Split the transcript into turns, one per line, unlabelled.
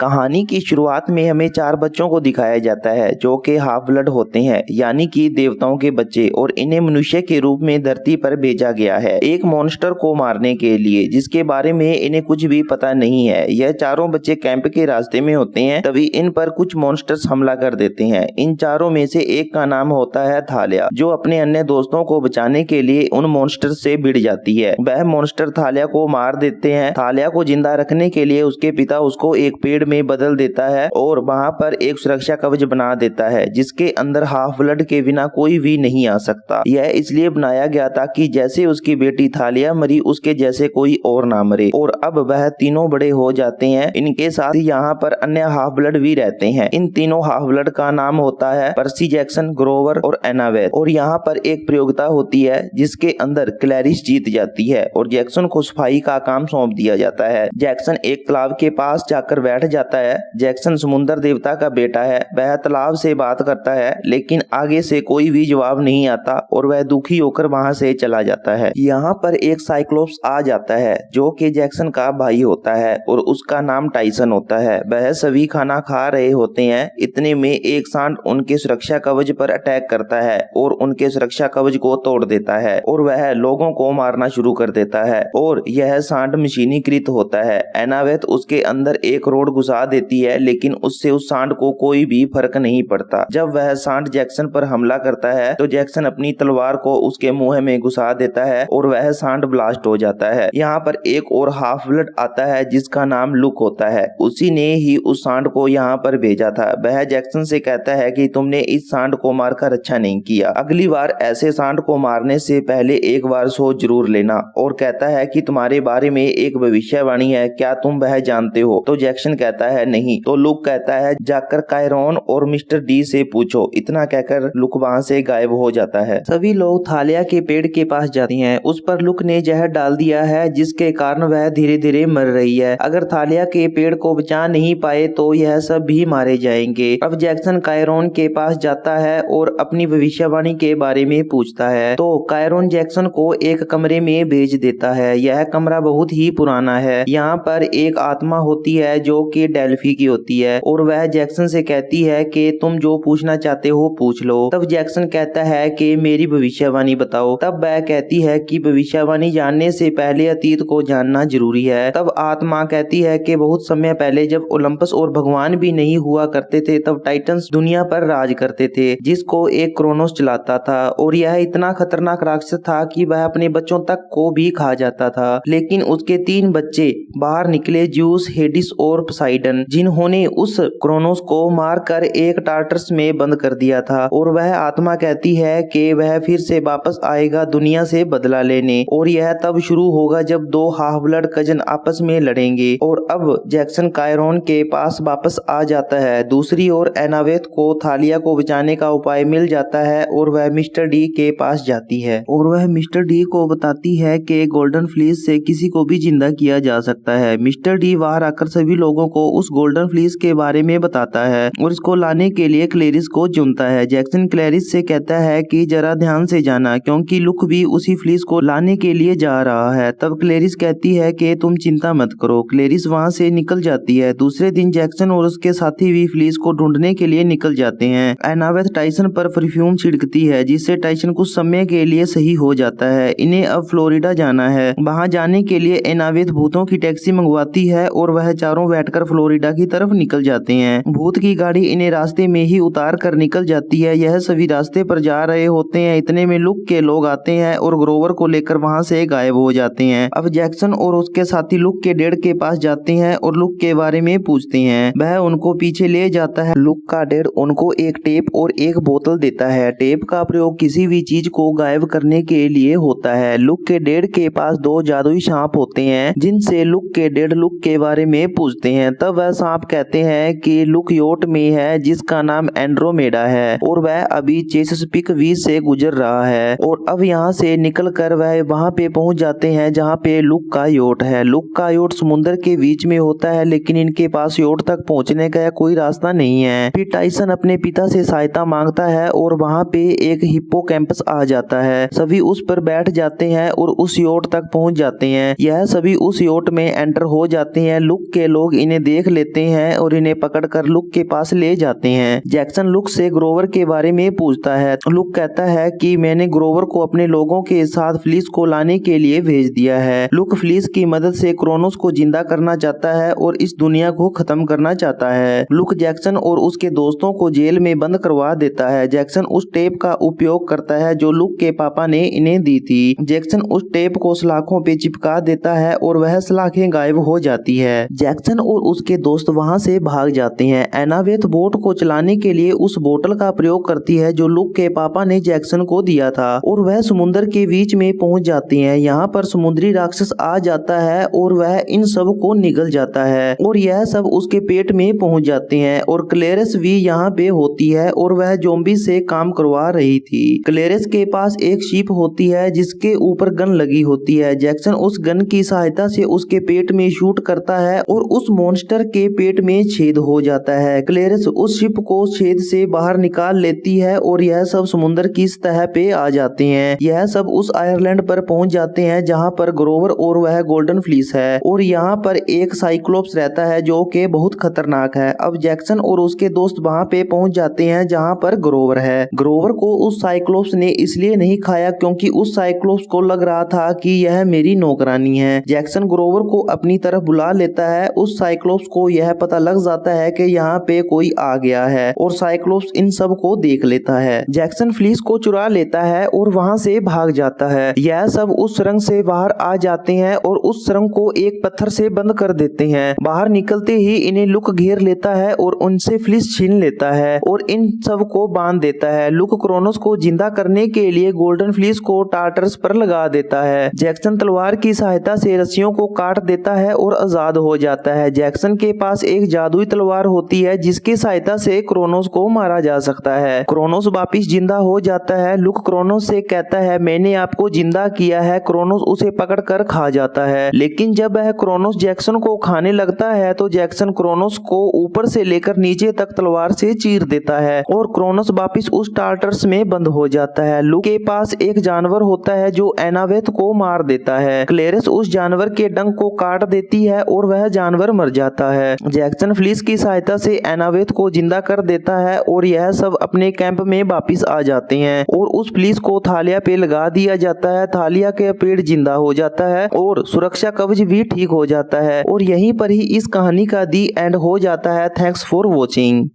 कहानी की शुरुआत में हमें 4 बच्चों को दिखाया जाता है जो कि हाफ ब्लड होते हैं, यानी कि देवताओं के बच्चे, और इन्हें मनुष्य के रूप में धरती पर भेजा गया है एक मॉन्स्टर को मारने के लिए, जिसके बारे में इन्हें कुछ भी पता नहीं है। यह चारों बच्चे कैंप के रास्ते में होते हैं, तभी इन पर कुछ मॉन्स्टर्स हमला कर देते हैं। इन चारों में से एक का नाम होता है थालिया, जो अपने अन्य दोस्तों को बचाने के लिए उन मॉन्स्टर से भिड़ जाती है। वह मॉन्स्टर थालिया को मार देते हैं। थालिया को जिंदा रखने के लिए उसके पिता उसको एक पेड़ में बदल देता है और वहाँ पर एक सुरक्षा कवच बना देता है, जिसके अंदर हाफ ब्लड के बिना कोई भी नहीं आ सकता। यह इसलिए बनाया गया था कि जैसे उसकी बेटी थालिया मरी, उसके जैसे कोई और ना मरे। और अब वह तीनों बड़े हो जाते हैं। इनके साथ यहाँ पर अन्य हाफ ब्लड भी रहते हैं। इन तीनों हाफ ब्लड का नाम होता है पर्सी जैक्सन, ग्रोवर और एनावेथ। और यहाँ पर एक प्रतियोगिता होती है जिसके अंदर क्लैरिस जीत जाती है और जैक्सन को सफाई का काम सौंप दिया जाता है। जैक्सन एक तालाब के पास जाकर बैठ जाता है। जैक्सन समुद्र देवता का बेटा है। वह तालाब से बात करता है, लेकिन आगे से कोई भी जवाब नहीं आता और वह दुखी होकर वहां से चला जाता है। यहाँ पर एक साइक्लोप्स आ जाता है जो कि जैक्सन का भाई होता है और उसका नाम टाइसन होता है। वह सभी खाना खा रहे होते हैं। इतने में एक सांड उनके सुरक्षा कवच पर अटैक करता है और उनके सुरक्षा कवच को तोड़ देता है और वह लोगों को मारना शुरू कर देता है। और यह सांड मशीनीकृत होता है। एनावेथ उसके अंदर एक रोड घुसा देती है, लेकिन उससे उस सांड को कोई भी फर्क नहीं पड़ता। जब वह सांड जैक्सन पर हमला करता है तो जैक्सन अपनी तलवार को उसके मुंह में घुसा देता है और वह सांड ब्लास्ट हो जाता है। यहाँ पर एक और हाफ ब्लड आता है जिसका नाम लुक होता है। उसी ने ही उस सांड को यहाँ पर भेजा था। वह जैक्सन से कहता है कि तुमने इस सांड को मारकर अच्छा नहीं किया। अगली बार ऐसे सांड को मारने से पहले एक बार सोच जरूर लेना। और कहता है कि तुम्हारे बारे में एक भविष्यवाणी है, क्या तुम वह जानते हो? तो जैक्सन कहता है नहीं। तो लुक कहता है जाकर कायरोन और मिस्टर डी से पूछो। इतना कहकर लुक वहाँ से गायब हो जाता है। सभी लोग थालिया के पेड़ के पास जाते हैं। उस पर लुक ने जहर डाल दिया है, जिसके कारण वह धीरे धीरे मर रही है। अगर थालिया के पेड़ को बचा नहीं पाए तो यह सब भी मारे जाएंगे। अब जैक्सन कायरोन के पास जाता है और अपनी भविष्यवाणी के बारे में पूछता है। तो कायरोन जैक्सन को एक कमरे में भेज देता है। यह कमरा बहुत ही पुराना है। यहाँ पर एक आत्मा होती है जो कि डेल्फी की होती है और वह जैक्सन से कहती है कि तुम जो पूछना चाहते हो पूछ लो। तब जैक्सन कहता है कि मेरी भविष्यवाणी बताओ। तब वह कहती है कि भविष्यवाणी जानने से पहले अतीत को जानना जरूरी है। तब आत्मा कहती है कि बहुत समय पहले जब ओलंपस और भगवान भी नहीं हुआ करते थे, तब टाइटन्स दुनिया पर राज करते थे, जिसको एक क्रोनोस चलाता था। और यह इतना खतरनाक राक्षस था कि वह अपने बच्चों तक को भी खा जाता था। लेकिन उसके 3 बच्चे बाहर निकले, ज्यूस, हेडिस और पोसाइडन, जिन्होंने उस क्रोनोस को मारकर एक टार्टर्स में बंद कर दिया था। और वह आत्मा कहती है कि वह फिर से वापस आएगा दुनिया से बदला लेने, और यह तब शुरू होगा जब 2 हाफ ब्लड कजन आपस में लड़ेंगे। और अब जैक्सन कायरोन के पास वापस आ जाता है। दूसरी ओर एनावेथ को थालिया को बचाने का उपाय मिल जाता है और वह मिस्टर डी के पास जाती है और वह मिस्टर डी को बताती है कि गोल्डन फ्लीस से किसी को भी जिंदा किया जा सकता है। मिस्टर डी बाहर आकर सभी लोगों को उस गोल्डन फ्लीस के बारे में बताता है और इसको लाने के लिए क्लेरिस को चुनता है। जैक्सन क्लेरिस से कहता है कि जरा ध्यान से जाना, क्योंकि लुक भी उसी फ्लीस को लाने के लिए जा रहा है। तब क्लेरिस कहती है कि तुम चिंता मत करो। क्लेरिस वहाँ से निकल जाती है। दूसरे दिन जैक्सन और उसके साथी भी फ्लीस को ढूंढने के लिए निकल जाते हैं। एनावेथ टाइसन पर परफ्यूम छिड़कती है, जिससे टाइसन कुछ समय के लिए सही हो जाता है। इन्हें अब फ्लोरिडा जाना है। वहाँ जाने के लिए एनावेथ भूतों की टैक्सी मंगवाती है और वह चारों बैठकर फ्लोरिडा की तरफ निकल जाते हैं। भूत की गाड़ी इन्हें रास्ते में ही उतार कर निकल जाती है। यह सभी रास्ते पर जा रहे होते हैं। इतने में लुक के लोग आते हैं और ग्रोवर को लेकर वहाँ से गायब हो जाते हैं। अब जैक्सन और उसके साथी लुक के डेड के पास जाते हैं और लुक के बारे में पूछते हैं। वह उनको पीछे ले जाता है। लुक का डेड उनको एक टेप और एक बोतल देता है। टेप का प्रयोग किसी भी चीज को गायब करने के लिए होता है। लुक के डेड के पास 2 जादुई सांप होते हैं, जिनसे लुक के डेड लुक के बारे में पूछते हैं। तब वह सांप कहते हैं कि लुक योट में है, जिसका नाम एंड्रोमेडा है और वह अभी चेसस्पिक वीज से गुजर रहा है। और अब यहाँ से निकलकर वह वहाँ पे पहुँच जाते हैं जहाँ पे लुक का योट है। लुक का योट समुद्र के बीच में होता है, लेकिन इनके पास योट तक पहुँचने का कोई रास्ता नहीं है। फिर टाइसन अपने पिता से सहायता मांगता है और वहाँ पे एक हिप्पोकैम्पस आ जाता है। सभी उस पर बैठ जाते हैं और उस योट तक पहुँच जाते हैं। यह सभी उस योट में एंटर हो जाते हैं। लुक के लोग इन्हें देख लेते हैं और इन्हें पकड़कर लुक के पास ले जाते हैं। जैक्सन लुक से ग्रोवर के बारे में पूछता है। लुक कहता है कि मैंने ग्रोवर को अपने लोगों के साथ फ्लिस को लाने के लिए भेज दिया है। लुक फ्लिस की मदद से क्रोनोस को जिंदा करना चाहता है और इस दुनिया को खत्म करना चाहता है। लुक जैक्सन और उसके दोस्तों को जेल में बंद करवा देता है। जैक्सन उस टेप का उपयोग करता है जो लुक के पापा ने इन्हें दी थी। जैक्सन उस टेप को सलाखों पे चिपका देता है और वह सलाखें गायब हो जाती है। जैक्सन और उसके दोस्त वहां से भाग जाते हैं। एनावेथ बोट को चलाने के लिए उस बोतल का प्रयोग करती है जो लुक के पापा ने जैक्सन को दिया था और वह समुद्र के बीच में पहुंच जाती हैं। यहाँ पर समुद्री राक्षस आ जाता है और वह इन सब को निगल जाता है और यह सब उसके पेट में पहुंच जाते हैं और क्लेरिस भी यहाँ पे होती है और वह ज़ॉम्बी से काम करवा रही थी। क्लेरिस के पास एक शिप होती है जिसके ऊपर गन लगी होती है। जैक्सन उस गन की सहायता से उसके पेट में शूट करता है और उस मॉन्स्टर के पेट में छेद हो जाता है। क्लेरिस उस शिप को छेद से बाहर निकाल लेती है और यह सब समुद्र की सतह पे आ जाते हैं। यह सब उस आयरलैंड पर पहुंच जाते हैं जहां पर ग्रोवर और वह गोल्डन फ्लीस है और यहाँ पर एक साइक्लोप्स रहता है जो कि बहुत खतरनाक है। अब जैक्सन और उसके दोस्त वहां पे पहुंच जाते हैं जहां पर ग्रोवर है। ग्रोवर को उस साइक्लोप्स ने इसलिए नहीं खाया क्योंकि उस साइक्लोप्स को लग रहा था कि यह मेरी नौकरानी है। जैक्सन ग्रोवर को अपनी तरफ बुला लेता है। उस साइक्लोप्स को यह पता लग जाता है कि यहाँ पे कोई आ गया है और साइक्लोप्स इन सब को देख लेता है। जैक्सन फ्लीस को चुरा लेता है और वहां से भाग जाता है। यह सब उस सुरंग से बाहर आ जाते हैं और उस सुरंग को एक पत्थर से बंद कर देते हैं। बाहर निकलते ही इन्हें लुक घेर लेता है और उनसे फ्लिस छीन लेता है और इन सब को बांध देता है। लुक क्रोनोस को जिंदा करने के लिए गोल्डन फ्लिस को टार्टर्स पर लगा देता है। जैक्सन तलवार की सहायता से रस्सियों को काट देता है और आजाद हो जाता है। जैक्सन के पास एक जादुई तलवार होती है जिसकी सहायता से क्रोनोस को मारा जा सकता है। क्रोनोस वापिस जिंदा हो जाता है। लुक क्रोनोस से कहता है मैंने आपको जिंदा किया है। क्रोनोस उसे पकड़कर खा जाता है, लेकिन जब वह क्रोनोस जैक्सन को खाने लगता है तो जैक्सन क्रोनोस को ऊपर से लेकर नीचे तक तलवार से चीर देता है और क्रोनोस वापिस उस टार्टर्स में बंद हो जाता है। लुक के पास एक जानवर होता है जो एनावेथ को मार देता है। क्लेरिस उस जानवर के डंक को काट देती है और वह जानवर मर जाता है। जैक्सन फ्लिस की सहायता से एनावेथ को जिंदा कर देता है और यह सब अपने कैंप में वापिस आ जाते हैं और उस फ्लिस को थालिया पे लगा दिया जाता है। थालिया के पेड़ जिंदा हो जाता है और सुरक्षा कवच भी ठीक हो जाता है और यहीं पर ही इस कहानी का दी एंड हो जाता है। Thanks for watching.